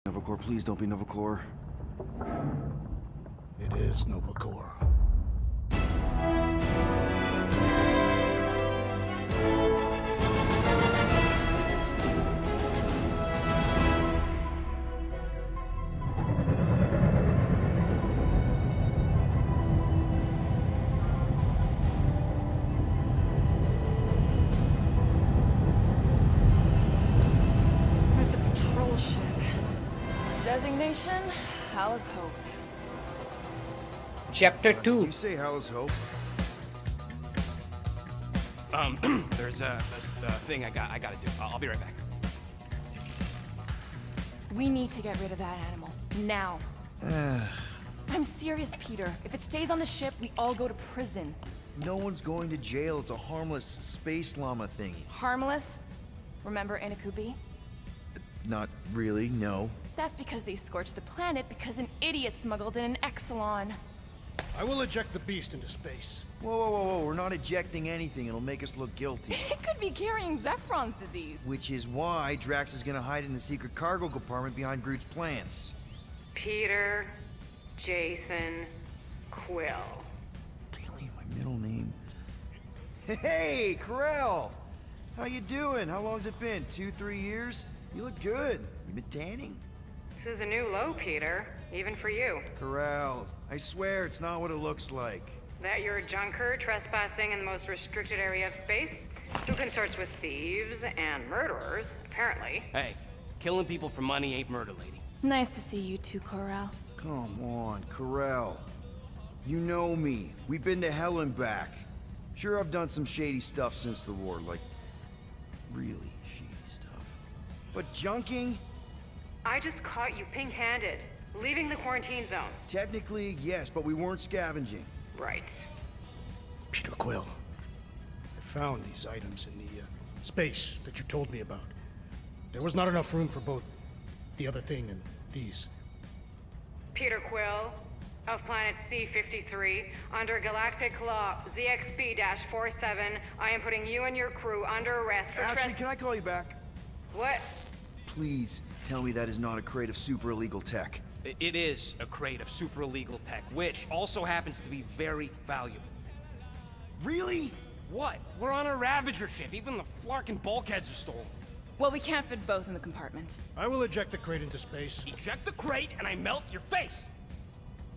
Novacore, please don't be Novacore. It is Novacore. It's a patrol ship. Designation, Hala's Hope. Chapter Did 2. you say Hala's Hope? There's a thing I gotta do. I'll be right back. We need to get rid of that animal. Now. I'm serious, Peter. If it stays on the ship, we all go to prison. No one's going to jail. It's a harmless space llama thingy. Harmless? Remember Inakubi? Not really, no. That's because they scorched the planet because an idiot smuggled in an Exelon. I will eject the beast into space. Whoa, whoa, whoa, whoa. We're not ejecting anything. It'll make us look guilty. It could be carrying Zephron's disease. Which is why Drax is gonna hide in the secret cargo compartment behind Groot's plants. Peter, Jason, Quill. Really? My middle name? Hey, Corel! How you doing? How long's it been? 2-3 years? You look good. You been tanning? This is a new low, Peter. Even for you. Corel, I swear it's not what it looks like. That you're a junker trespassing in the most restricted area of space? Who consorts with thieves and murderers, apparently. Hey, killing people for money ain't murder, lady. Nice to see you too, Corel. Come on, Corel. You know me. We've been to hell and back. Sure, I've done some shady stuff since the war, like really shady stuff. But junking? I just caught you pink-handed, leaving the quarantine zone. Technically, yes, but we weren't scavenging. Right. Peter Quill. I found these items in the space that you told me about. There was not enough room for both the other thing and these. Peter Quill, of planet C-53, under Galactic Law ZXP-47, I am putting you and your crew under arrest for Actually, can I call you back? What? Please tell me that is not a crate of super illegal tech. It is a crate of super illegal tech, which also happens to be very valuable. Really? What? We're on a Ravager ship. Even the Flarkin bulkheads are stolen. Well, we can't fit both in the compartment. I will eject the crate into space. Eject the crate and I melt your face!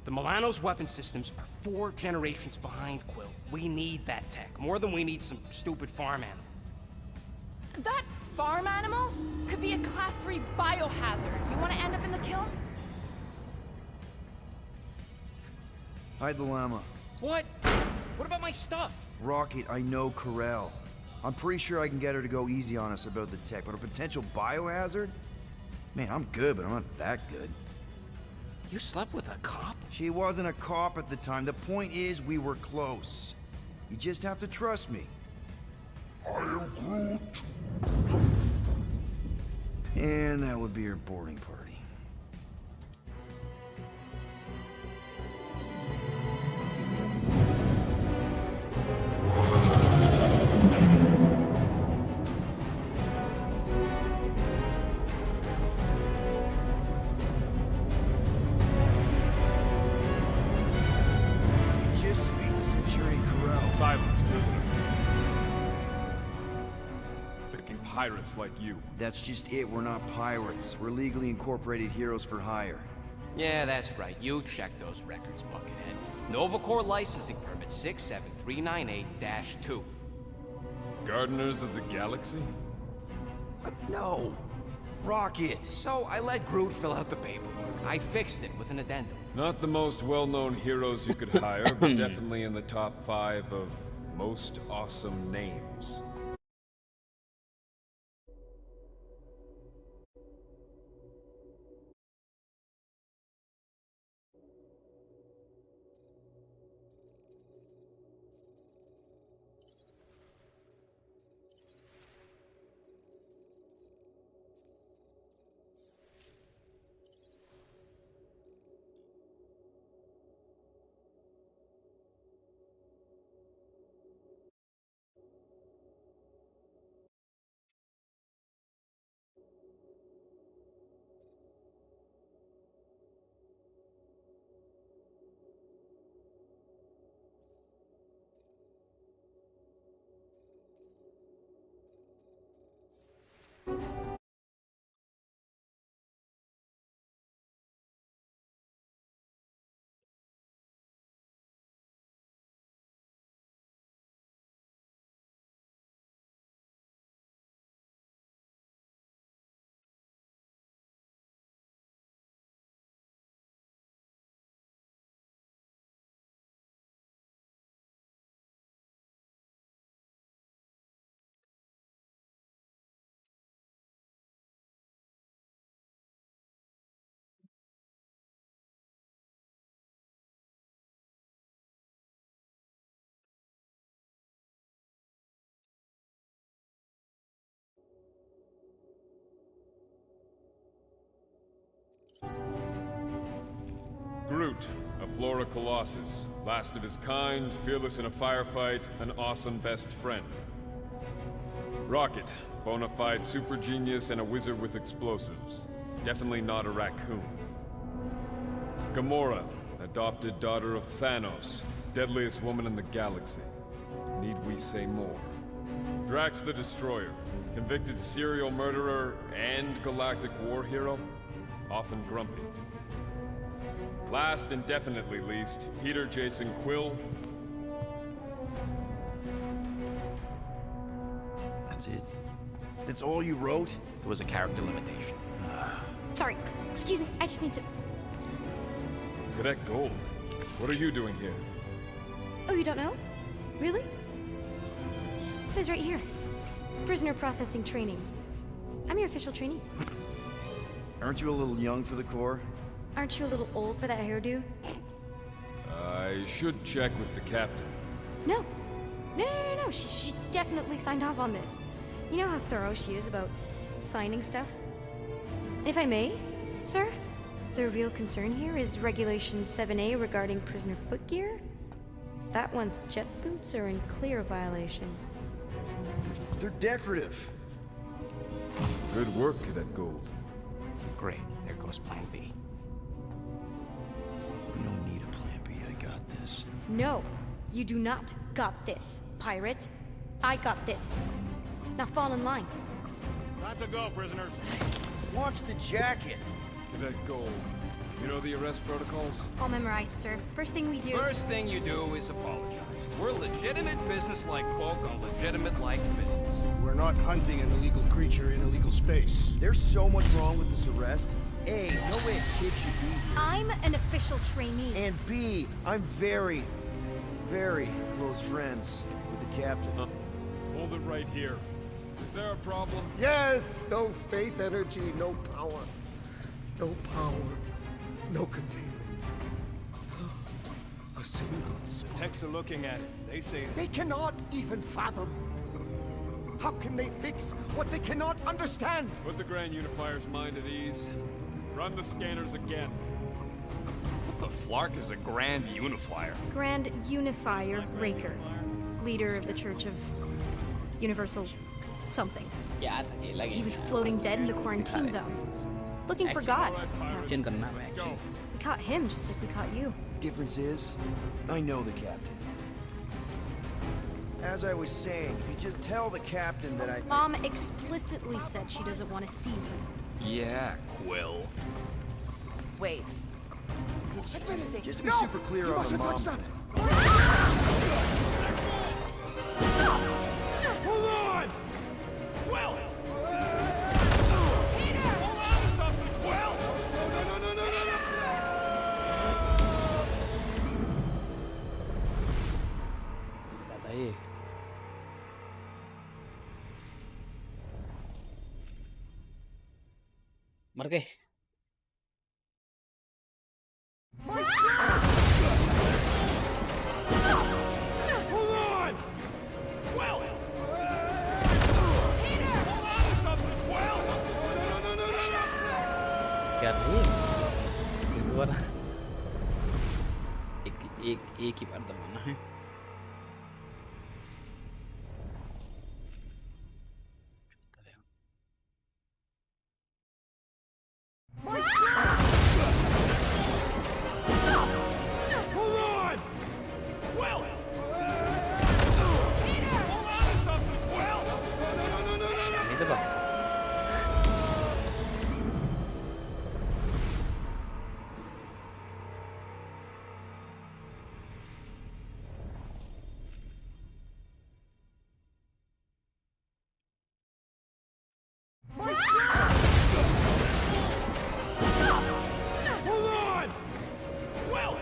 The Milano's weapon systems are 4 generations behind, Quill. We need that tech, more than we need some stupid farm animal. That farm animal could be a Class 3 biohazard. You want to end up in the kiln? Hide the llama. What? What about my stuff? Rocket, I know Corel. I'm pretty sure I can get her to go easy on us about the tech, but a potential biohazard? Man, I'm good, but I'm not that good. You slept with a cop? She wasn't a cop at the time. The point is, we were close. You just have to trust me. I am Groot. And that would be your boarding party. Just speak to Centurion Corel. Silence, prisoner. Thinking pirates like you. That's just it. We're not pirates. We're legally incorporated heroes for hire. Yeah, that's right. You check those records, Buckethead. Novacore licensing permit 67398-2. Gardeners of the Galaxy? What? No. Rocket. So I let Groot fill out the paperwork. I fixed it with an addendum. Not the most well-known heroes you could hire, but definitely in the top 5 of most awesome names. Groot, a Flora Colossus. Last of his kind, fearless in a firefight, an awesome best friend. Rocket, bona fide super genius and a wizard with explosives. Definitely not a raccoon. Gamora, adopted daughter of Thanos, deadliest woman in the galaxy. Need we say more? Drax the Destroyer, convicted serial murderer and galactic war hero, often grumpy. Last and definitely least, Peter Jason Quill. That's it? That's all you wrote? There was a character limitation. Sorry, excuse me, I just need to... Cadet Gold, what are you doing here? Oh, you don't know? Really? It says right here. Prisoner processing training. I'm your official trainee. Aren't you a little young for the Corps? Aren't you a little old for that hairdo? I should check with the captain. No. No. She definitely signed off on this. You know how thorough she is about signing stuff? If I may, sir, the real concern here is Regulation 7A regarding prisoner footgear. That one's jet boots are in clear violation. They're decorative. Good work, Cadet Gold. Great, there goes Plan B. We don't need a plan B, I got this. No, you do not got this, pirate. I got this. Now fall in line. Time to go, prisoners. Watch the jacket. Cadet Gold, you know the arrest protocols? All memorized, sir. First thing we do... First thing you do is apologize. We're legitimate business-like folk on legitimate-like business. We're not hunting an illegal creature in illegal space. There's so much wrong with this arrest. A, no way a kid should be here. I'm an official trainee. And B, I'm very, very close friends with the captain. Hold it right here. Is there a problem? Yes, no faith energy, no power. No power, no containment. A single spark. Techs are looking at it. They say They cannot even fathom. How can they fix what they cannot understand? Put the Grand Unifier's mind at ease. Run the scanners again. What the flark is a Grand Unifier? Grand Unifier Raker. Leader of the Church of Universal something. He was floating dead in the quarantine zone. Looking for God. Let's go. We caught him just like we caught you. Difference is, I know the captain. As I was saying, if you just tell the captain that I... Mom explicitly said she doesn't want to see you. Yeah, Quill. Wait. Did she just say... Just to be super clear You on the mustn't touch mom that. thing. Hold on! Quill! Peter! Hold on to something, Quill! No! मर गए Hold on! Quill! Peter! Hold on to something, Quill! No! क्या था ये दोबारा एक ही बार दबाना है Hold on! Quill! Peter! Hold on to something, Quill! No! नहीं दबा Hold on! Quill!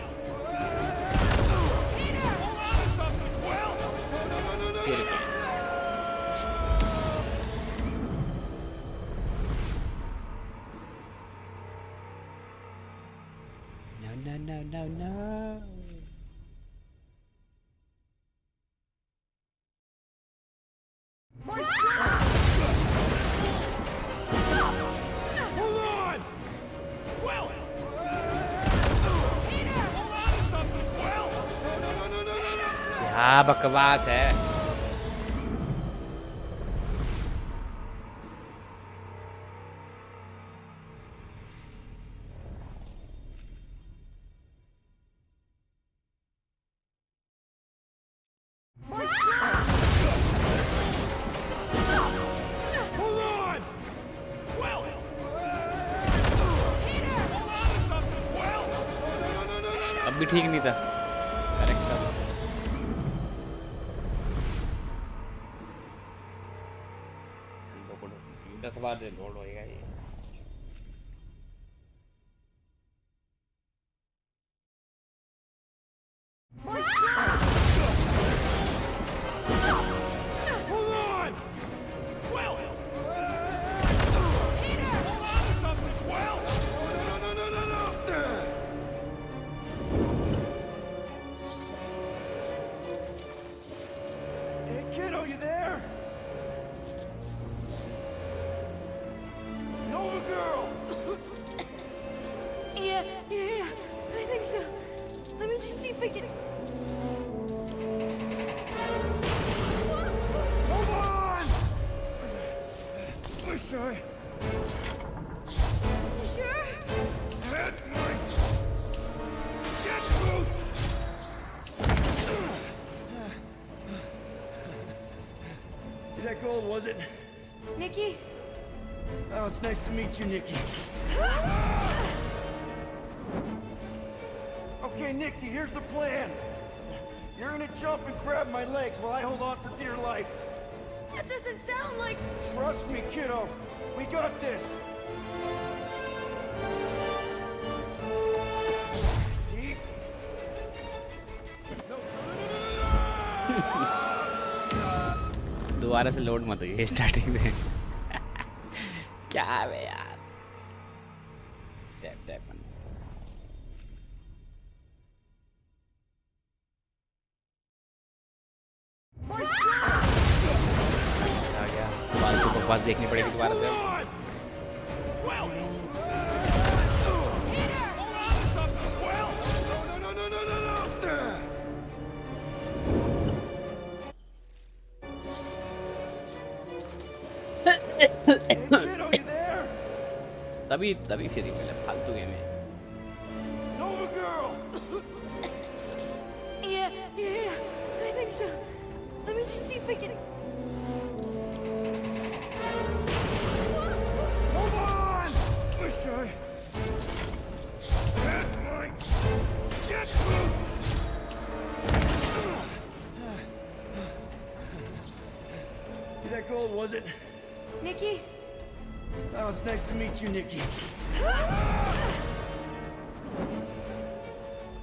Peter! Hold on to something, Quill! फिर क्या No. Hold on! Quill! क्या बकवास है। अब भी ठीक नहीं था। करेक्ट था। 10 बार लोड होएगा ये। Hey, kiddo, you there? Nova girl! Yeah, I think so. Let me just see if I can. Hold on! I'm sorry. You sure? That's my jet boots! That gold, was it? Nikki? Oh, it's nice to meet you, Nikki. Okay, Nikki, here's the plan. You're gonna jump and grab my legs while I hold on for dear life. That doesn't sound like. Trust me, kiddo. We got this. See? दोबारा से load मत होइए starting से। क्या है यार। Tap tap आ गया। फालतू बकवास देखनी पड़ेगी दोबारा से। तभी फिर फालतू गेम है। Nova girl! Yeah, I think so. Let me just see if I can. Hold on! I'm sorry. That's my jet boots! That gold, was it? Nikki? Oh, it's nice to meet you, Nikki.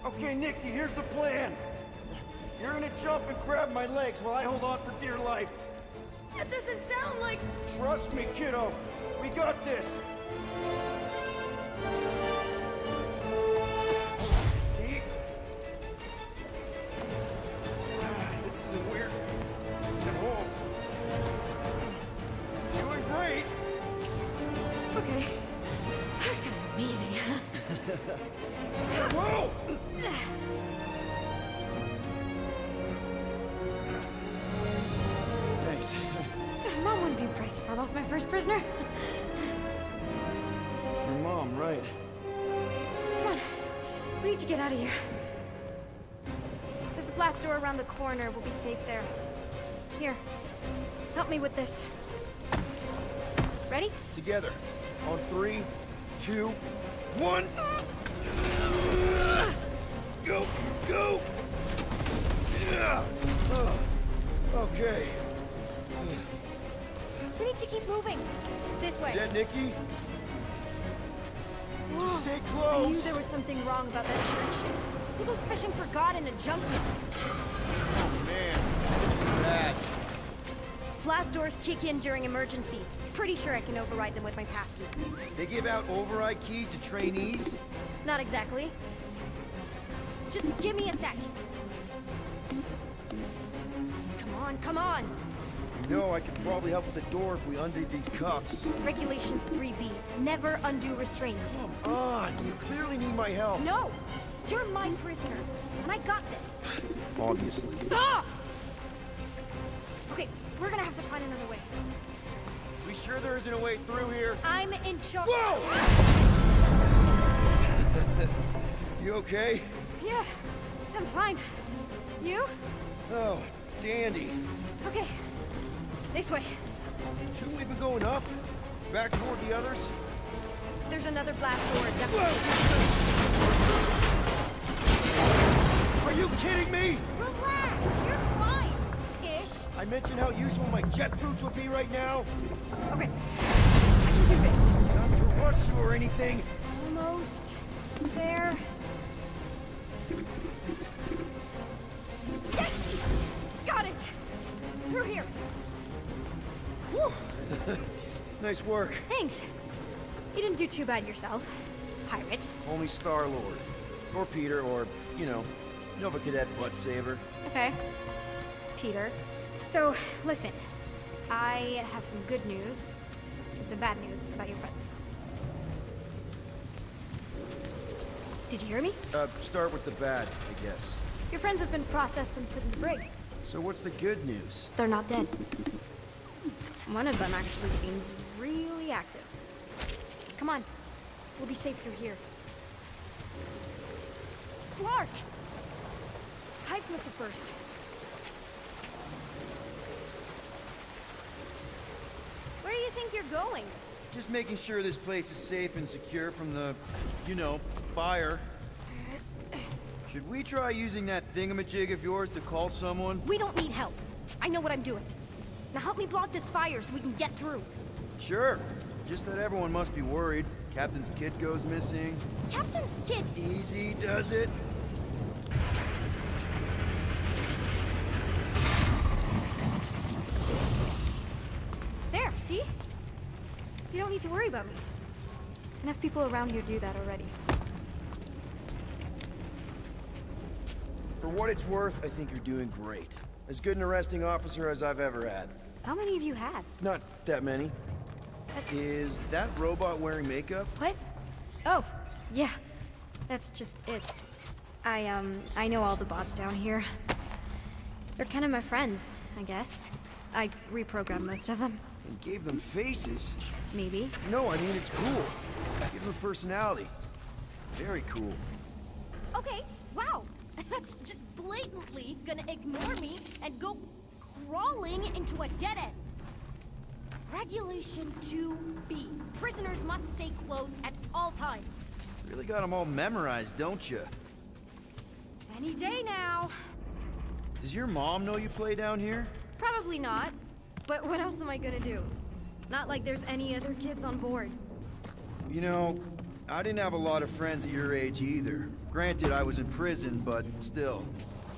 Okay, Nikki, here's the plan. You're gonna jump and grab my legs while I hold on for dear life. That doesn't sound like. Trust me, kiddo. We got this. See? This isn't weird at all. Doing great. Okay. That was kind of amazing, huh? Whoa! Thanks. Mom wouldn't be impressed if I lost my first prisoner. Your mom, right? Come on. We need to get out of here. There's a glass door around the corner. We'll be safe there. Here. Help me with this. Ready? Together. On 3, 2, 1. Go! Go! Yeah! Okay. We need to keep moving. This way. Yeah, Nikki? Whoa. Just stay I knew close. there was something wrong about that church. Who goes fishing for God in a junkyard? Oh, man. This is bad. Blast doors kick in during emergencies. Pretty sure I can override them with my passkey. They give out override keys to trainees? Not exactly. Just give me a sec. Come on. You know, I could probably help with the door if we undid these cuffs. Regulation 3B. Never undo restraints. Come on. You clearly need my help. No! You're my prisoner, and I got this. Obviously. Ah! Okay, we're gonna have to find another way. We sure there isn't a way through here? I'm in charge. Whoa! You okay? Yeah, I'm fine. You? Oh, dandy. Okay, this way. Shouldn't we be going up? Back toward the others? There's another blast door. Are you kidding me? Relax, you're fine. Ish. I mentioned how useful my jet boots would be right now. Okay, I can do this. Not to rush you or anything. Almost there. Yes! Got it! Through here. Whew. Nice work. Thanks. You didn't do too bad yourself, pirate. Only Star-Lord. Or Peter, or, you know, Nova Cadet butt saver. Okay. Peter. So, listen. I have some good news and some bad news about your friends. Did you hear me? Start with the bad, I guess. Your friends have been processed and put in the brig. So what's the good news? They're not dead. One of them actually seems really active. Come on. We'll be safe through here. Flark! Pipes must have burst. Where do you think you're going? Just making sure this place is safe and secure from the, you know, fire. Should we try using that thingamajig of yours to call someone? We don't need help. I know what I'm doing. Now help me block this fire so we can get through. Sure. Just that everyone must be worried. Captain's kid goes missing. Captain's kid! Easy does it. There, see? You don't need to worry about me. Enough people around here do that already. For what it's worth, I think you're doing great. As good an arresting officer as I've ever had. How many of you had? Not that many. Is that robot wearing makeup? What? Oh, yeah. That's just it's. I know all the bots down here. They're kind of my friends, I guess. I reprogrammed most of them. And gave them faces? Maybe. No, I mean it's cool. Give them personality. Very cool. Okay, wow. That's just blatantly gonna ignore me and go crawling into a dead end. Regulation 2B. Prisoners must stay close at all times. Really got them all memorized, don't you? Any day now. Does your mom know you play down here? Probably not. But what else am I gonna do? Not like there's any other kids on board. You know, I didn't have a lot of friends at your age either. Granted, I was in prison, but still.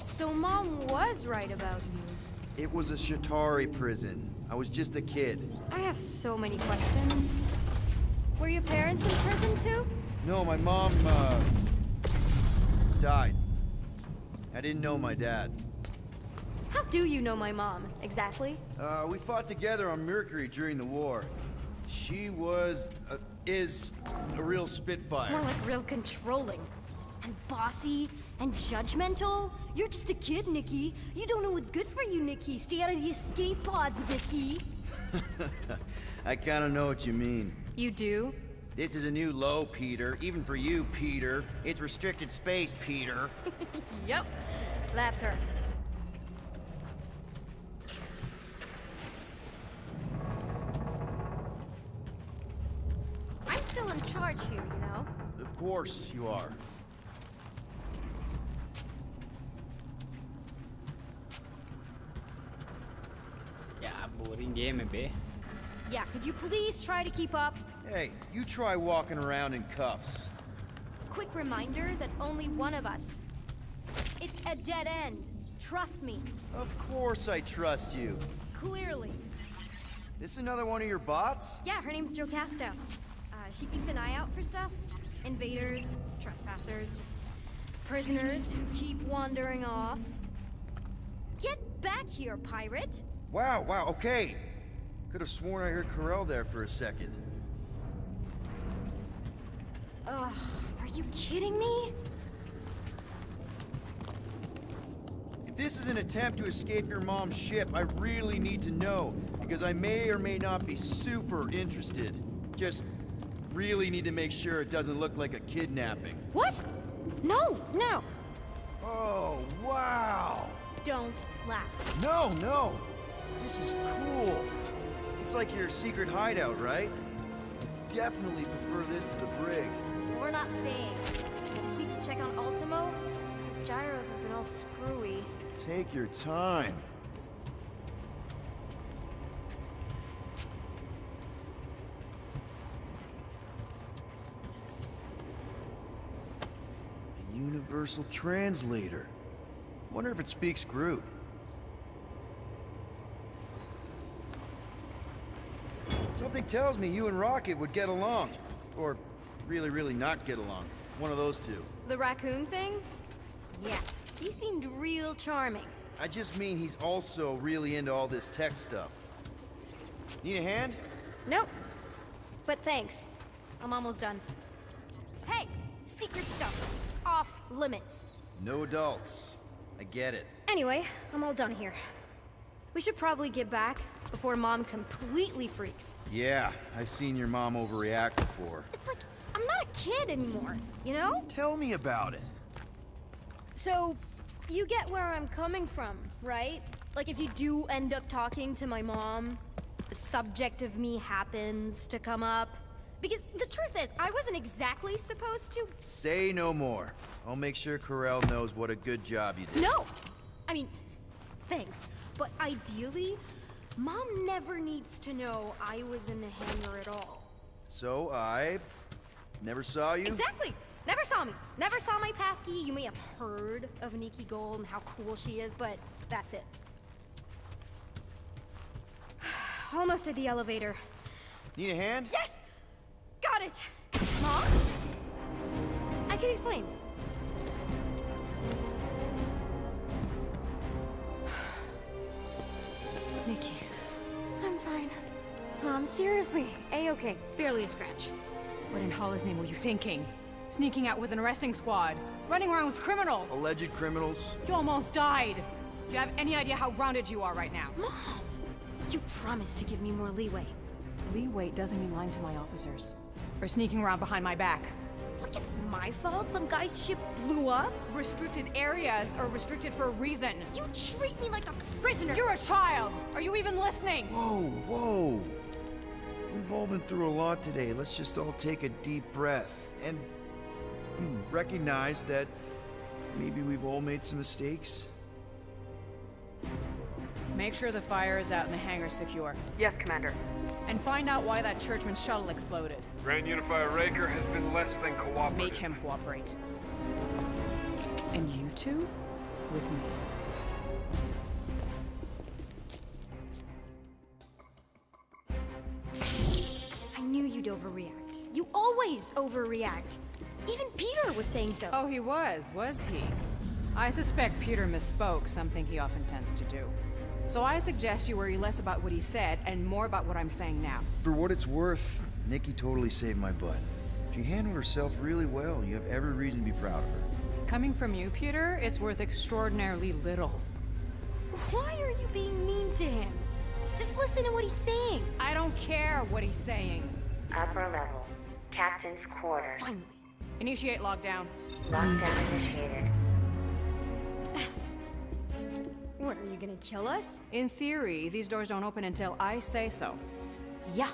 So Mom was right about you. It was a Ch3 prison. I was just a kid. I have so many questions. Were your parents in prison too? No, my mom, died. I didn't know my dad. How do you know my mom, exactly? We fought together on Mercury during the war. She was, is a real spitfire. More like real controlling. And bossy and judgmental. You're just a kid, Nikki. You don't know what's good for you, Nikki. Stay out of the escape pods, Vicky. I kinda know what you mean. You do? This is a new low, Peter. Even for you, Peter. It's restricted space, Peter. Yep. That's her. I'm still in charge here, you know? Of course you are. क्या boring game है बे. Yeah, could you please try to keep up? Hey, you try walking around in cuffs. Quick reminder that only one of us. It's a dead end. Trust me. Of course I trust you. Clearly. This another one of your bots? Yeah, her name's Jocasta. She keeps an eye out for stuff. Invaders, trespassers, prisoners who keep wandering off. Get back here, pirate! Wow, okay. Could have sworn I heard Corel there for a second. Ugh, are you kidding me? If this is an attempt to escape your mom's ship, I really need to know, because I may or may not be super interested. Just really need to make sure it doesn't look like a kidnapping. What? No, no. Oh, wow! Don't laugh. No, no! This is cool. It's like your secret hideout, right? I definitely prefer this to the brig. We're not staying. I just need to check on Ultimo. His gyros have been all screwy. Take your time. A universal translator. Wonder if it speaks Groot. Something tells me you and Rocket would get along. Or really, really not get along. One of those two. The raccoon thing? Yeah, he seemed real charming. I just mean he's also really into all this tech stuff. Need a hand? Nope. But thanks. I'm almost done. Hey! Secret stuff. Off limits. No adults. I get it. Anyway, I'm all done here. We should probably get back before Mom completely freaks. Yeah, I've seen your mom overreact before. It's like, I'm not a kid anymore, you know? Tell me about it. So, you get where I'm coming from, right? Like if you do end up talking to my mom, the subject of me happens to come up. Because the truth is, I wasn't exactly supposed to. Say no more. I'll make sure Corel knows what a good job you did. No! I mean, thanks. But ideally, Mom never needs to know I was in the hangar at all. So I never saw you? Exactly! Never saw me. Never saw my passkey. You may have heard of Nikki Gold and how cool she is, but that's it. Almost at the elevator. Need a hand? Yes! Got it! Mom? I can explain. Nikki. I'm fine. Mom, seriously. A-okay. Barely a scratch. What in Allah's name were you thinking? Sneaking out with an arresting squad? Running around with criminals? Alleged criminals? You almost died! Do you have any idea how grounded you are right now? Mom! You promised to give me more leeway. Leeway doesn't mean lying to my officers. Or sneaking around behind my back. Look, it's my fault some guy's ship blew up. Restricted areas are restricted for a reason. You treat me like a prisoner! You're a child! Are you even listening? Whoa, whoa. We've all been through a lot today. Let's just all take a deep breath and recognize that maybe we've all made some mistakes. Make sure the fire is out and the hangar's secure. Yes, Commander. And find out why that churchman's shuttle exploded. Grand Unifier Raker has been less than cooperative. Make him cooperate. And you two? With me. I knew you'd overreact. You always overreact. Even Peter was saying so. Oh, he was he? I suspect Peter misspoke, something he often tends to do. So I suggest you worry less about what he said and more about what I'm saying now. For what it's worth, Nikki totally saved my butt. She handled herself really well. You have every reason to be proud of her. Coming from you, Peter, it's worth extraordinarily little. Why are you being mean to him? Just listen to what he's saying. I don't care what he's saying. Upper level. Captain's quarters. Finally. Initiate lockdown. Lockdown initiated. What, are you gonna kill us? In theory, these doors don't open until I say so. Yeah,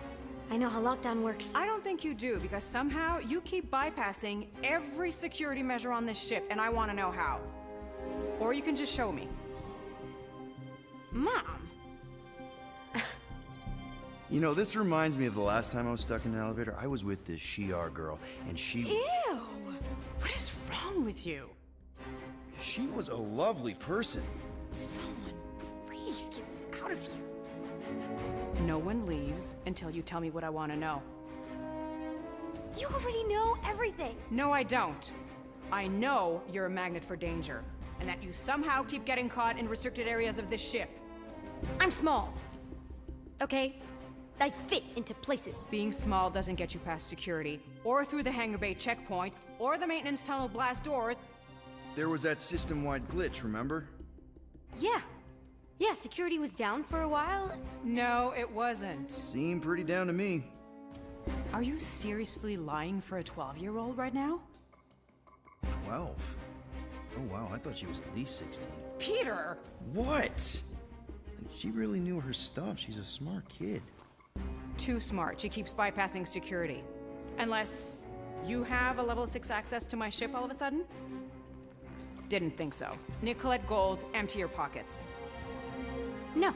I know how lockdown works. I don't think you do, because somehow you keep bypassing every security measure on this ship, and I want to know how. Or you can just show me. Mom! You know, this reminds me of the last time I was stuck in an elevator. I was with this Shi'ar girl, and Ew! What is wrong with you? she was a lovely person. Someone, please get me out of here. No one leaves until you tell me what I want to know. You already know everything. No, I don't. I know you're a magnet for danger, and that you somehow keep getting caught in restricted areas of this ship. I'm small. Okay? I fit into places. Being small doesn't get you past security, or through the hangar bay checkpoint, or the maintenance tunnel blast doors. There was that system-wide glitch, remember? Yeah. Yeah, security was down for a while. No, it wasn't. Seemed pretty down to me. Are you seriously lying for a 12-year-old right now? 12? Oh wow, I thought she was at least 16. Peter! What? She really knew her stuff. She's a smart kid. Too smart. She keeps bypassing security. Unless you have a level 6 access to my ship all of a sudden? Didn't think so. Nicolette Gold, empty your pockets. No.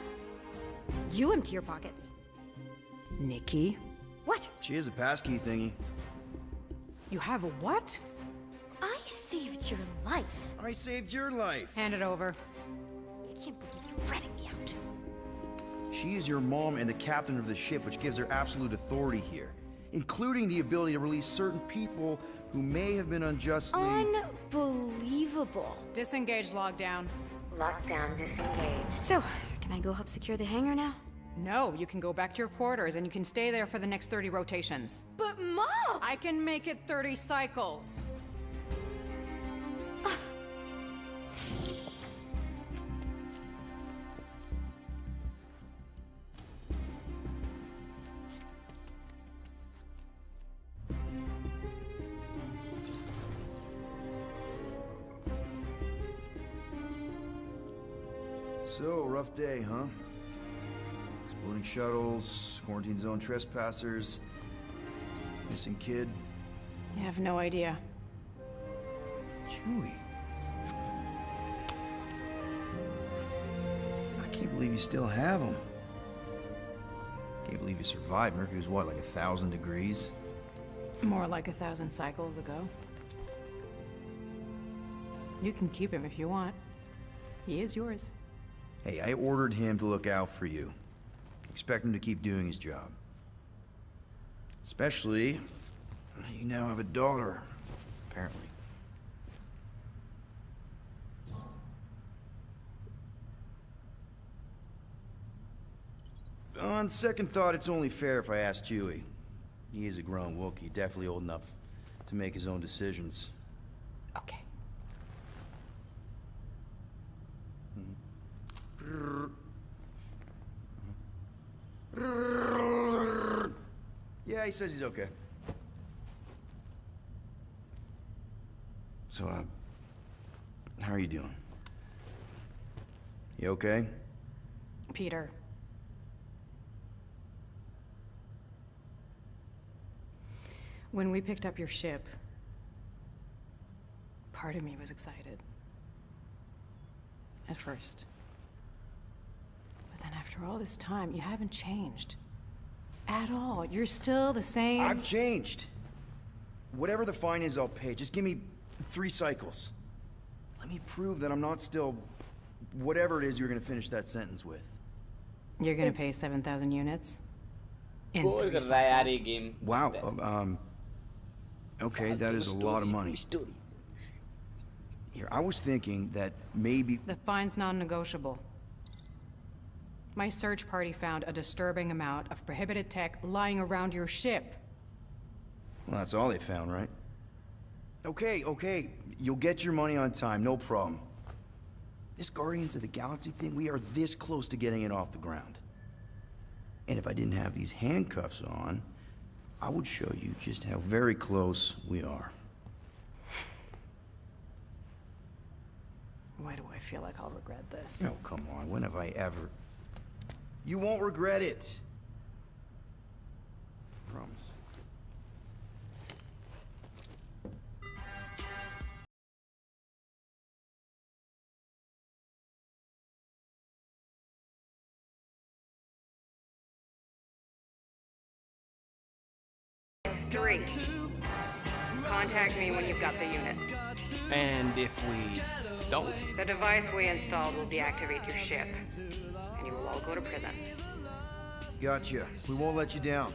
You empty your pockets. Nikki? What? She has a passkey thingy. You have a what? I saved your life. I saved your life. Hand it over. I can't believe you're ratting me out. She is your mom and the captain of the ship, which gives her absolute authority here, including the ability to release certain people who may have been unjustly... Unbelievable. Disengage lockdown. Lockdown disengaged. So, can I go help secure the hangar now? No, you can go back to your quarters and you can stay there for the next 30 rotations. But Mom! I can make it 30 cycles. So, rough day, huh? Exploding shuttles, quarantine zone trespassers, missing kid. I have no idea. Chewie. I can't believe you still have him. Can't believe you survived. Mercury was what, like 1,000 degrees? More like 1,000 cycles ago. You can keep him if you want. He is yours. Hey, I ordered him to look out for you. Expect him to keep doing his job. Especially, you now have a daughter, apparently. On second thought, it's only fair if I ask Chewie. He is a grown Wookiee, definitely old enough to make his own decisions. Okay. Yeah, he says he's okay. So, how are you doing? You okay? Peter. When we picked up your ship, part of me was excited. At first. But then after all this time, you haven't changed. At all. You're still the same. I've changed. Whatever the fine is, I'll pay. Just give me 3 cycles. Let me prove that I'm not still... whatever it is you're gonna finish that sentence with. You're gonna pay 7,000 units? In Bore 3 कर रहा है यार ये cycles. game. Wow, okay, that is a lot of money. Story. Here, I was thinking that maybe... The fine's non-negotiable. My search party found a disturbing amount of prohibited tech lying around your ship. Well, that's all they found, right? Okay. You'll get your money on time, no problem. This Guardians of the Galaxy thing, we are this close to getting it off the ground. And if I didn't have these handcuffs on, I would show you just how very close we are. Why do I feel like I'll regret this? Oh, come on, when have I ever... You won't regret it. Promise. Three. Contact me when you've got the units. And if we don't? The device we installed will deactivate your ship, and you will all go to prison. Gotcha. We won't let you down.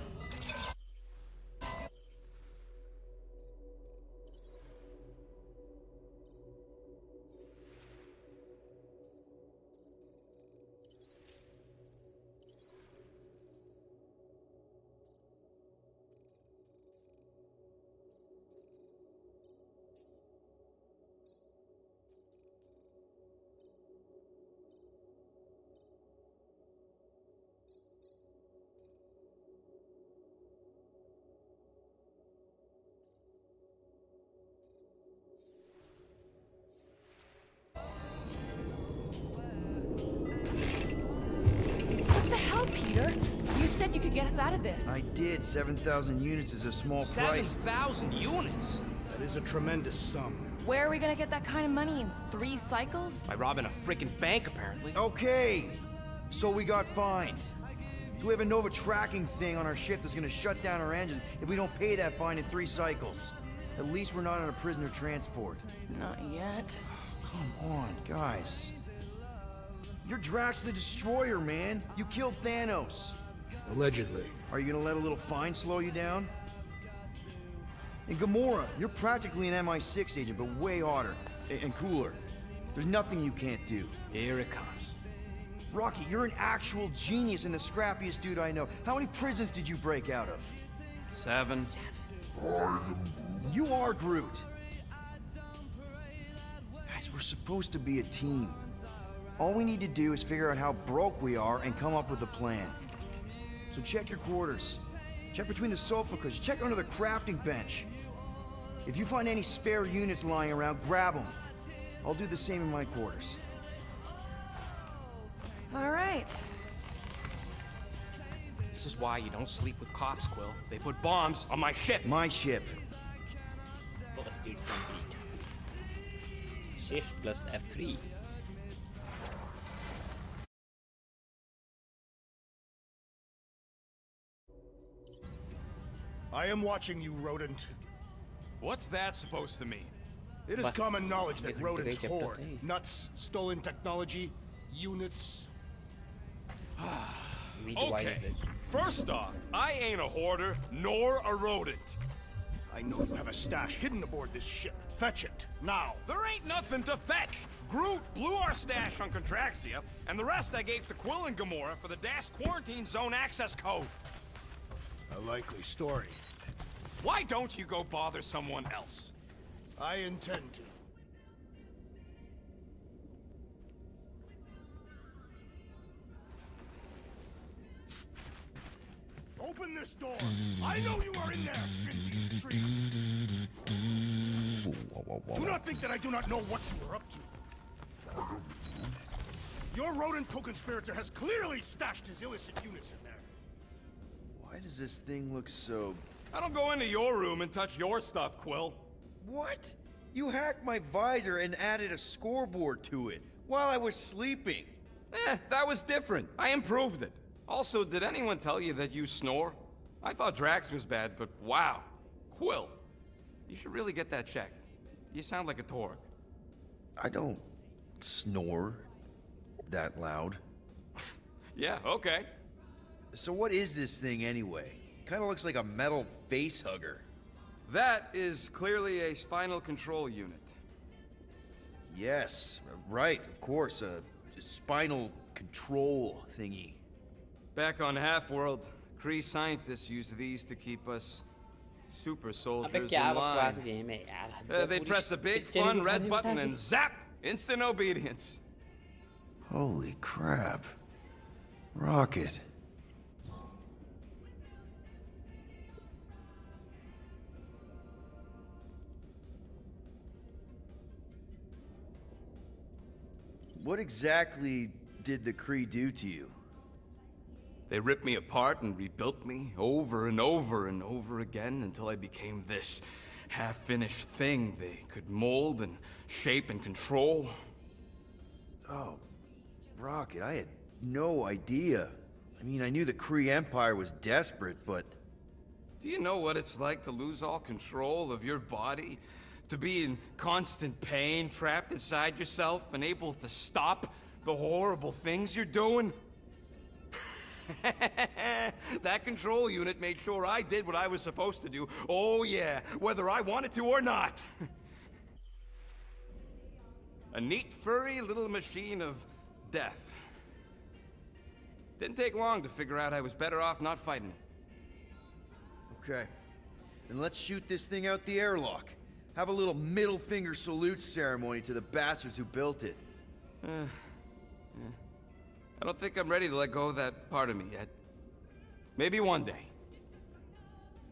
could get us out of this. I did. 7,000 units is a small price. 7,000 units? That is a tremendous sum. Where are we gonna get that kind of money in 3 cycles? By robbing a freaking bank, apparently. Okay, so we got fined. We have a Nova tracking thing on our ship that's gonna shut down our engines if we don't pay that fine in 3 cycles. At least we're not on a prisoner transport. Not yet. Come on, guys. You're Drax the Destroyer, man. You killed Thanos. Allegedly. Are you gonna let a little fine slow you down? And Gamora, you're practically an MI6 agent, but way hotter and cooler. There's nothing you can't do. Here it comes. Rocky, you're an actual genius and the scrappiest dude I know. How many prisons did you break out of? 7. You are Groot. Guys, we're supposed to be a team. All we need to do is figure out how broke we are and come up with a plan. So check your quarters. Check between the sofa cushions. Check under the crafting bench. If you find any spare units lying around, grab them. I'll do the same in my quarters. All right. This is why you don't sleep with cops, Quill. They put bombs on my ship. My ship. Pursuit complete. Shift plus F3. I am watching you, rodent. What's that supposed to mean? It is But- common knowledge that Get rodents chapter hoard 3. nuts, stolen technology, units. We divided Okay, it. first off, I ain't a hoarder nor a rodent. I know you have a stash hidden aboard this ship. Fetch it, now. There ain't nothing to fetch. Groot blew our stash on Contraxia, and the rest I gave to Quill and Gamora for the DAS quarantine zone access code. A likely story. Why don't you go bother someone else? I intend to. Open this door! I know you are in there, sentient tree! Do not think that I do not know what you are up to. Your rodent co-conspirator has clearly stashed his illicit units in there. Why does this thing look so... I don't go into your room and touch your stuff, Quill. What? You hacked my visor and added a scoreboard to it while I was sleeping. That was different. I improved it. Also, did anyone tell you that you snore? I thought Drax was bad, but wow. Quill, you should really get that checked. You sound like a Torg. I don't snore that loud. Yeah, okay. So what is this thing anyway? Kind of looks like a metal face hugger. That is clearly a spinal control unit. Yes, right, of course, a spinal control thingy. Back on Half-World, Kree scientists use these to keep us super अबे soldiers क्या in बकवास line. Game है यार They press a big fun red button and zap! Instant obedience. Holy crap. Rocket. What exactly did the Kree do to you? They ripped me apart and rebuilt me over and over and over again until I became this half-finished thing they could mold and shape and control. Oh, Rocket, I had no idea. I mean, I knew the Kree Empire was desperate, but... Do you know what it's like to lose all control of your body? To be in constant pain, trapped inside yourself, unable to stop the horrible things you're doing? That control unit made sure I did what I was supposed to do. Oh yeah, whether I wanted to or not. A neat, furry little machine of death. Didn't take long to figure out I was better off not fighting it. Okay. Then let's shoot this thing out the airlock. Have a little middle finger salute ceremony to the bastards who built it. I don't think I'm ready to let go of that part of me yet. Maybe one day.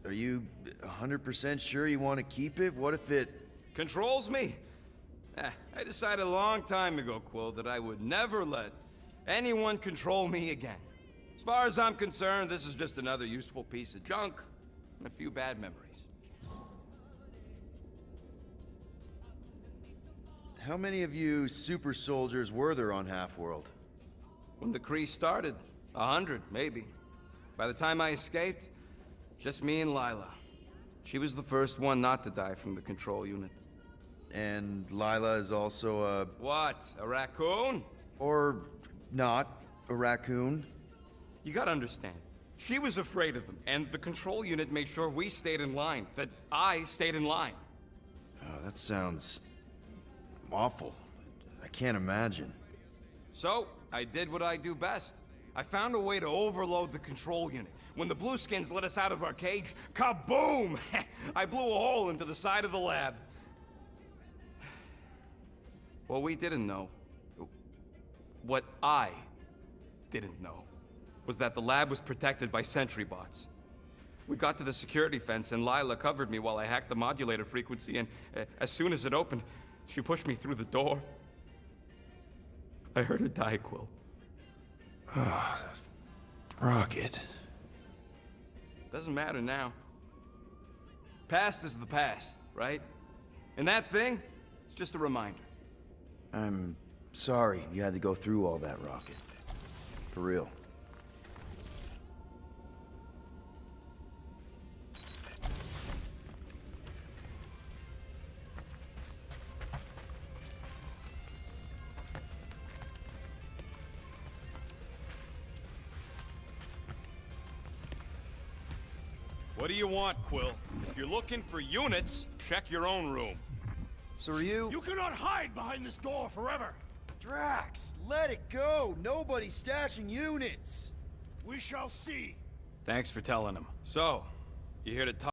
Are you 100% sure you want to keep it? What if it... Controls me? I decided a long time ago, Quill, that I would never let anyone control me again. As far as I'm concerned, this is just another useful piece of junk and a few bad memories. How many of you super soldiers were there on Half-World? When the Kree started, 100, maybe. By the time I escaped, just me and Lila. She was the first one not to die from the control unit. And Lila is also a... What? A raccoon? Or not, a raccoon? You gotta understand. She was afraid of them, and the control unit made sure we stayed in line, that I stayed in line. Oh, that sounds... awful. I can't imagine. So, I did what I do best. I found a way to overload the control unit. When the Blueskins let us out of our cage, kaboom! I blew a hole into the side of the lab. What we didn't know, what I didn't know, was that the lab was protected by sentry bots. We got to the security fence and Lila covered me while I hacked the modulator frequency, and as soon as it opened, she pushed me through the door. I heard her die, Quill. Rocket. Doesn't matter now. Past is the past, right? And that thing, it's just a reminder. I'm sorry you had to go through all that, Rocket. For real. What do you want, Quill? If you're looking for units, check your own room. So are you... You cannot hide behind this door forever! Drax, let it go! Nobody's stashing units! We shall see. Thanks for telling him. So, you here to talk?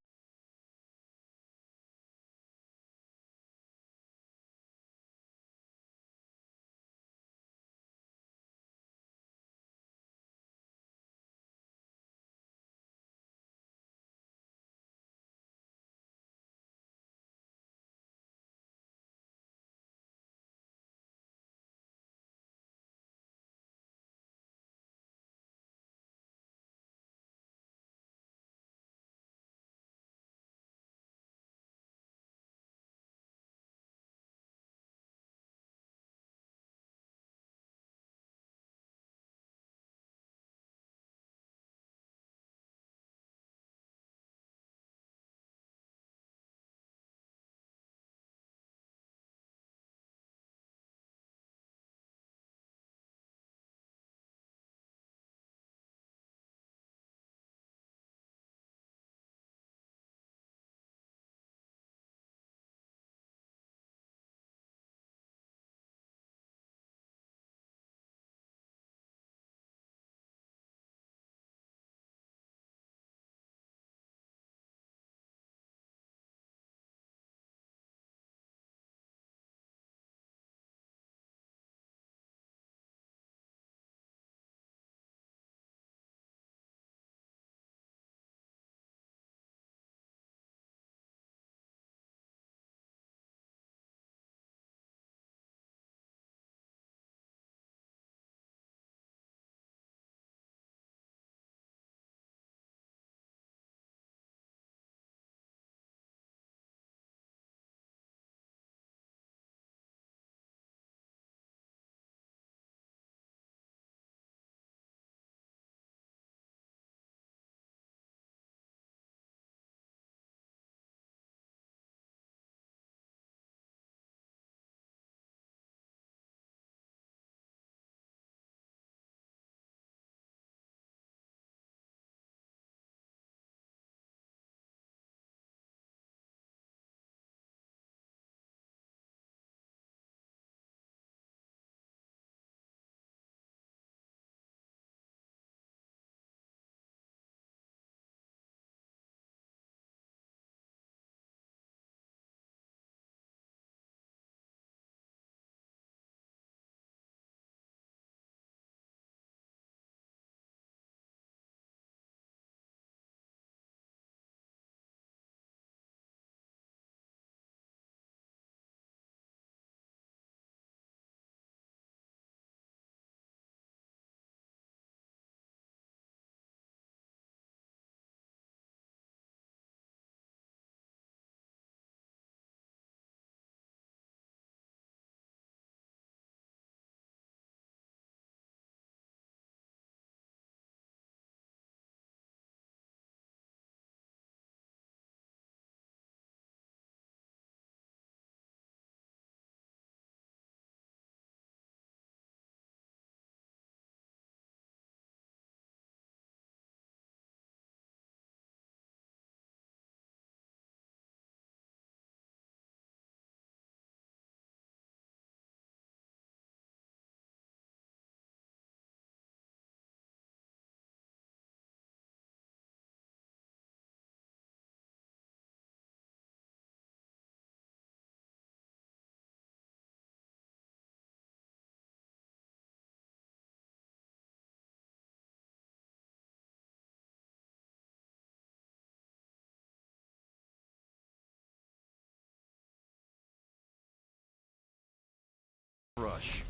rush.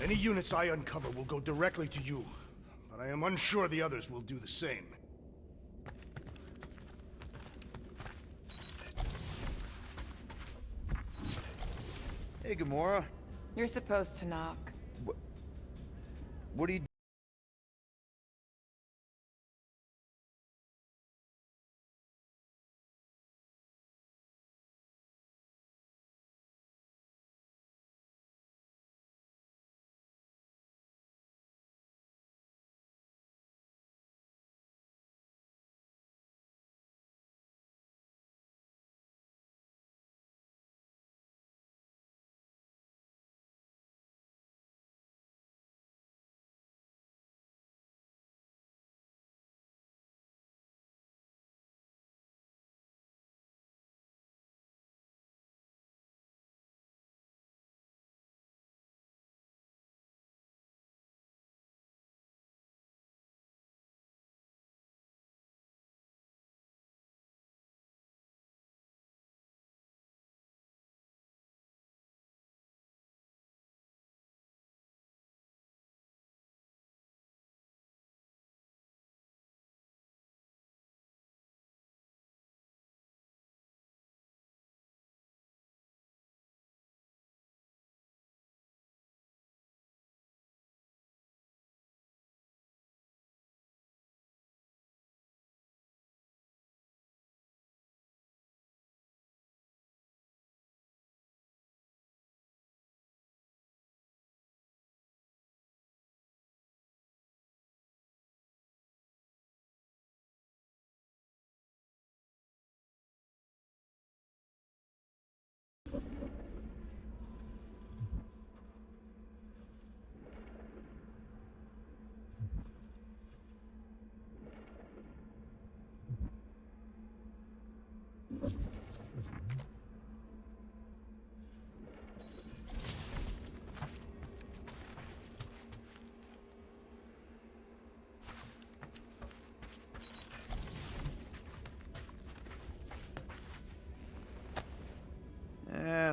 Any units I uncover will go directly to you, but I am unsure the others will do the same. Hey, Gamora. You're supposed to knock. What are you...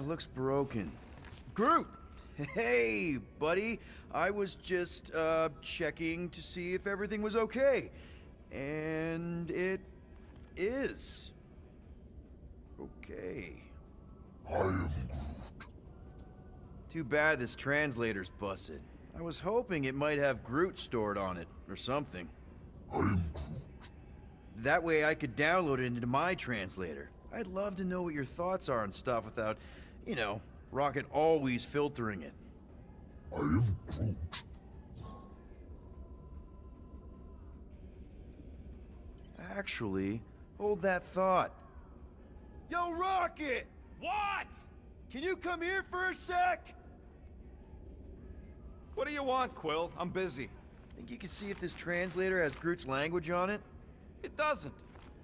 Looks broken. Groot! Hey, buddy. I was just, checking to see if everything was okay. And it is. Okay. I am Groot. Too bad this translator's busted. I was hoping it might have Groot stored on it, or something. I am Groot. That way I could download it into my translator. I'd love to know what your thoughts are on stuff without, you know, Rocket always filtering it. I am Groot. Actually, hold that thought. Yo, Rocket! What? Can you come here for a sec? What do you want, Quill? I'm busy. Think you can see if this translator has Groot's language on it? It doesn't.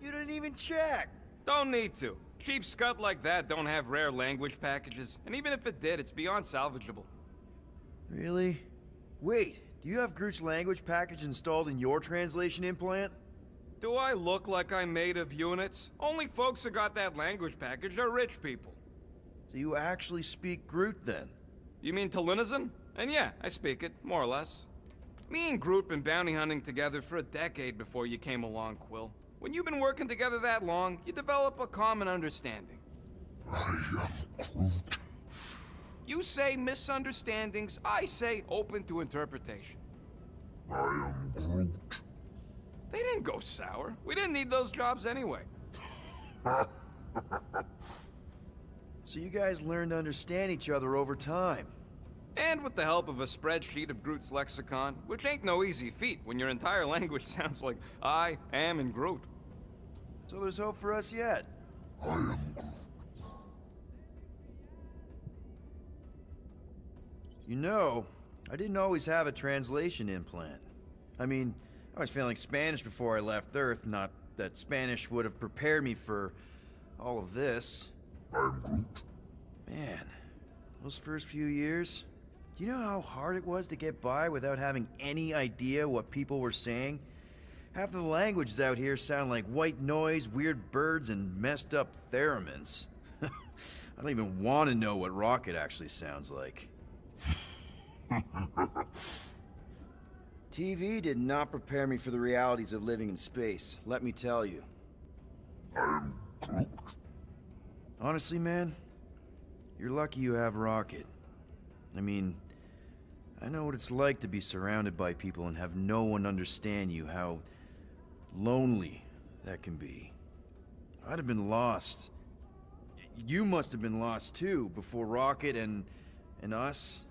You didn't even check! Don't need to. Cheap scut like that don't have rare language packages, and even if it did, it's beyond salvageable. Really? Wait, do you have Groot's language package installed in your translation implant? Do I look like I'm made of units? Only folks who got that language package are rich people. So you actually speak Groot then? You mean Talinisan? And yeah, I speak it, more or less. Me and Groot been bounty hunting together for a decade before you came along, Quill. When you've been working together that long, you develop a common understanding. I am Groot. You say misunderstandings, I say open to interpretation. I am Groot. They didn't go sour. We didn't need those jobs anyway. So you guys learned to understand each other over time. And with the help of a spreadsheet of Groot's lexicon, which ain't no easy feat when your entire language sounds like I am in Groot. So there's hope for us yet. I am Groot. You know, I didn't always have a translation implant. I mean, I was feeling Spanish before I left Earth, not that Spanish would have prepared me for all of this. I am Groot. Man, those first few years, do you know how hard it was to get by without having any idea what people were saying? Half of the languages out here sound like white noise, weird birds, and messed up theremins. I don't even want to know what Rocket actually sounds like. TV did not prepare me for the realities of living in space, let me tell you. Honestly, man, you're lucky you have Rocket. I mean, I know what it's like to be surrounded by people and have no one understand you, how lonely that can be. I'd have been lost. You must have been lost too, before Rocket and us.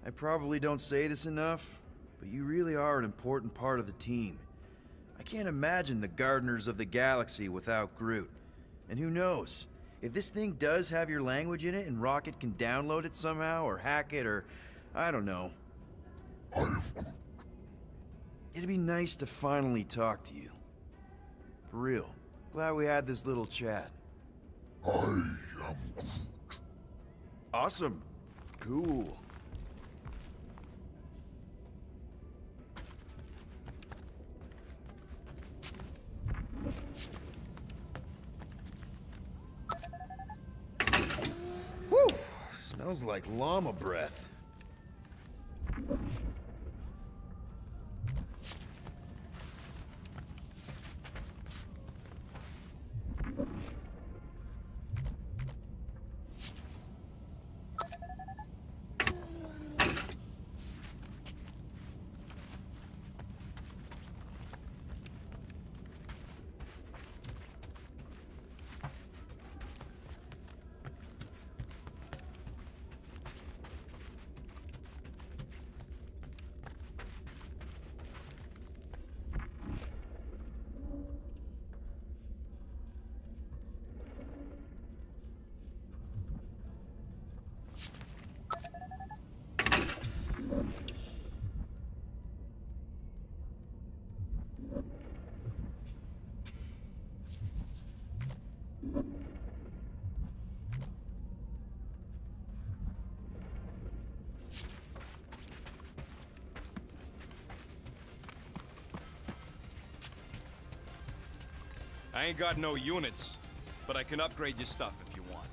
I probably don't say this enough, but you really are an important part of the team. I can't imagine the Gardeners of the Galaxy without Groot. And who knows? If this thing does have your language in it and Rocket can download it somehow or hack it or... I don't know. It'd be nice to finally talk to you. For real. Glad we had this little chat. Awesome. Cool. Woo! Smells like llama breath. I ain't got no units, but I can upgrade your stuff if you want.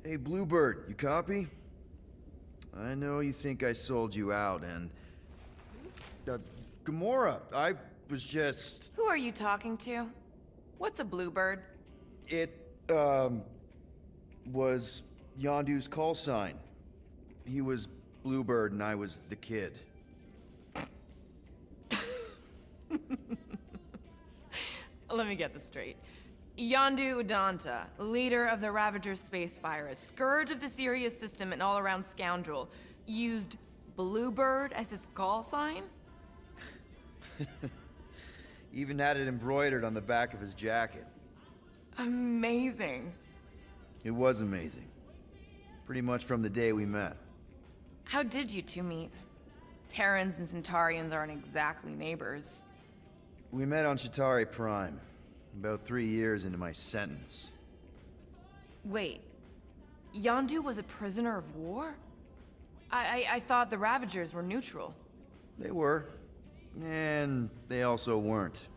Hey, Bluebird, you copy? I know you think I sold you out, and... Gamora, I was just... Who are you talking to? What's a bluebird? It, was Yondu's call sign. He was Bluebird and I was the kid. Let me get this straight. Yondu Udanta, leader of the Ravager space virus, scourge of the Sirius system and all-around scoundrel, used Bluebird as his call sign? Even had it embroidered on the back of his jacket. Amazing. It was amazing. Pretty much from the day we met. How did you two meet? Terrans and Centaurians aren't exactly neighbors. We met on Ch3 Prime, about 3 years into my sentence. Wait, Yondu was a prisoner of war? I thought the Ravagers were neutral. They were. And they also weren't.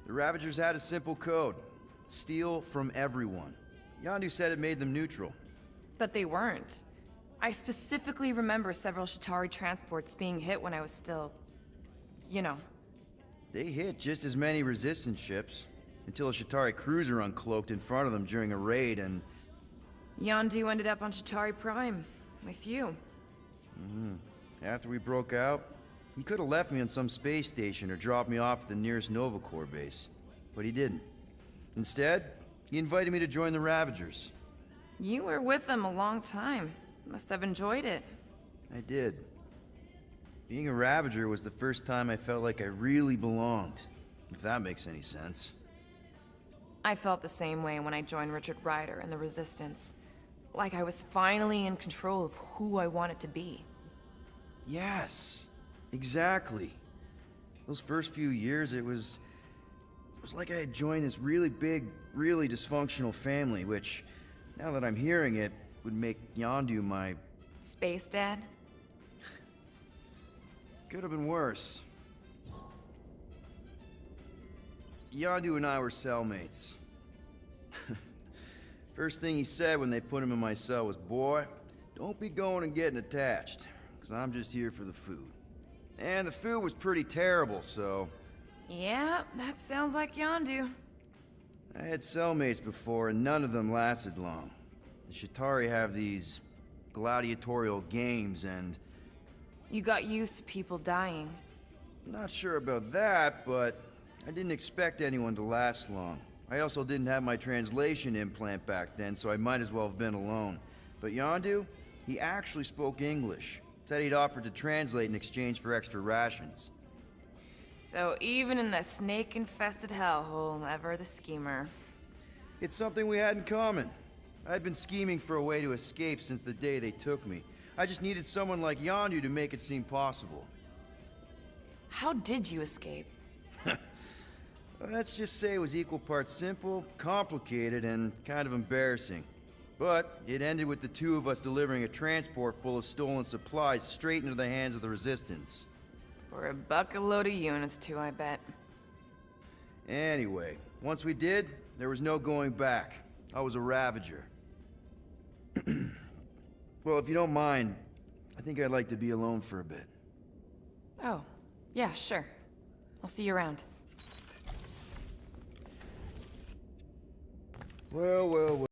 The Ravagers had a simple code. Steal from everyone. Yondu said it made them neutral. But they weren't. I specifically remember several Ch3 transports being hit when I was still... you know. They hit just as many resistance ships. until a Ch3 cruiser uncloaked in front of them during a raid and... Yondu ended up on Ch3 Prime, with you. After we broke out, he could have left me on some space station or dropped me off at the nearest Nova Corps base. But he didn't. Instead, he invited me to join the Ravagers. You were with them a long time. Must have enjoyed it. I did. Being a Ravager was the first time I felt like I really belonged, if that makes any sense. I felt the same way when I joined Richard Ryder and the Resistance. Like I was finally in control of who I wanted to be. Yes, exactly. Those first few years, it was like I had joined this really big, really dysfunctional family, which, now that I'm hearing it, would make Yondu my... Space Dad? Could have been worse. Yondu and I were cellmates. First thing he said when they put him in my cell was, "Boy, don't be going and getting attached, because I'm just here for the food." And the food was pretty terrible, so... Yeah, that sounds like Yondu. I had cellmates before, and none of them lasted long. The Ch3 have these gladiatorial games, and... You got used to people dying. Not sure about that, but I didn't expect anyone to last long. I also didn't have my translation implant back then, so I might as well have been alone. But Yondu, he actually spoke English. Said he'd offered to translate in exchange for extra rations. So even in the snake-infested hellhole, ever the schemer. It's something we had in common. I'd been scheming for a way to escape since the day they took me. I just needed someone like Yondu to make it seem possible. How did you escape? Let's just say it was equal parts simple, complicated, and kind of embarrassing. But it ended with the two of us delivering a transport full of stolen supplies straight into the hands of the Resistance. For a load of units too, I bet. Anyway, once we did, there was no going back. I was a Ravager. Well, if you don't mind, I think I'd like to be alone for a bit. Oh, yeah, sure. I'll see you around. Well.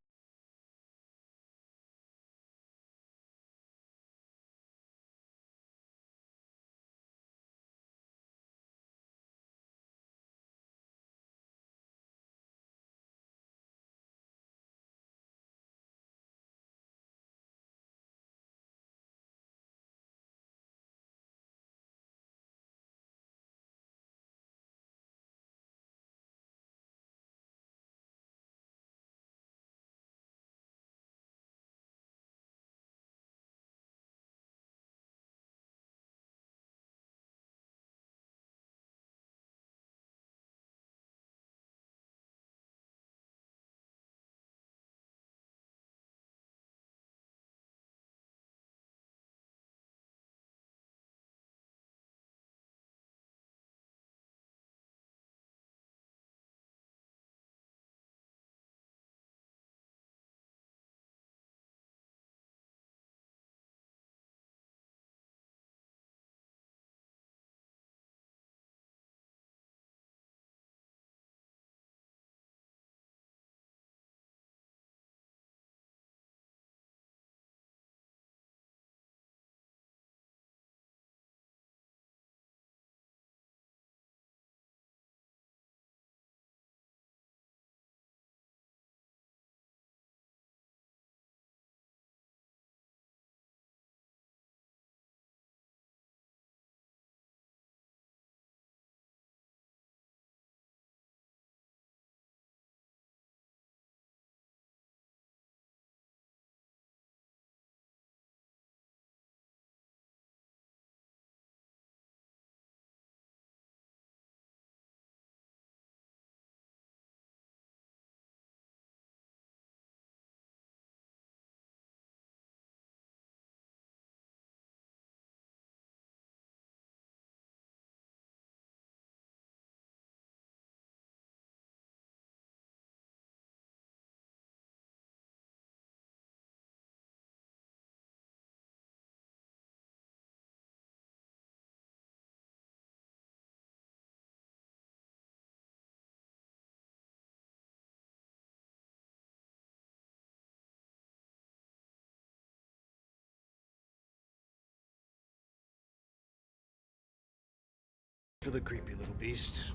for the creepy little beast.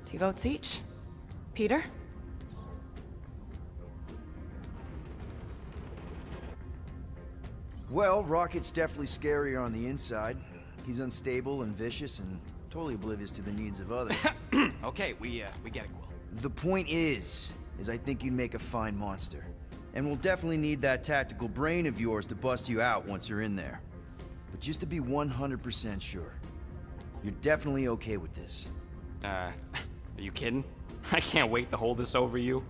2 votes each. Peter? Well, Rocket's definitely scarier on the inside. He's unstable and vicious and totally oblivious to the needs of others. Okay, we get it, Quill. The point is I think you'd make a fine monster. And we'll definitely need that tactical brain of yours to bust you out once you're in there. But just to be 100% sure, you're definitely okay with this. Are you kidding? I can't wait to hold this over you.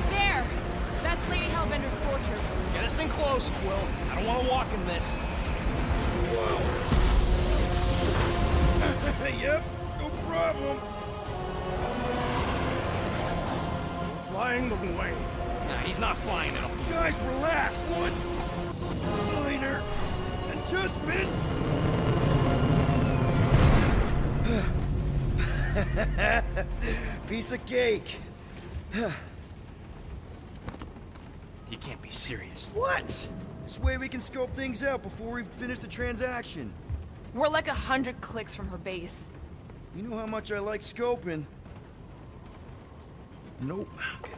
There! That's Lady Hellbender's fortress. Get us in close, Quill. I don't want to walk in this. Yep, no problem. We're flying the way. Nah, he's not flying out. Guys, relax. One minor adjustment. Piece of cake. You can't be serious. What? This way we can scope things out before we finish the transaction. We're like 100 clicks from her base. You know how much I like scoping. Nope. Okay.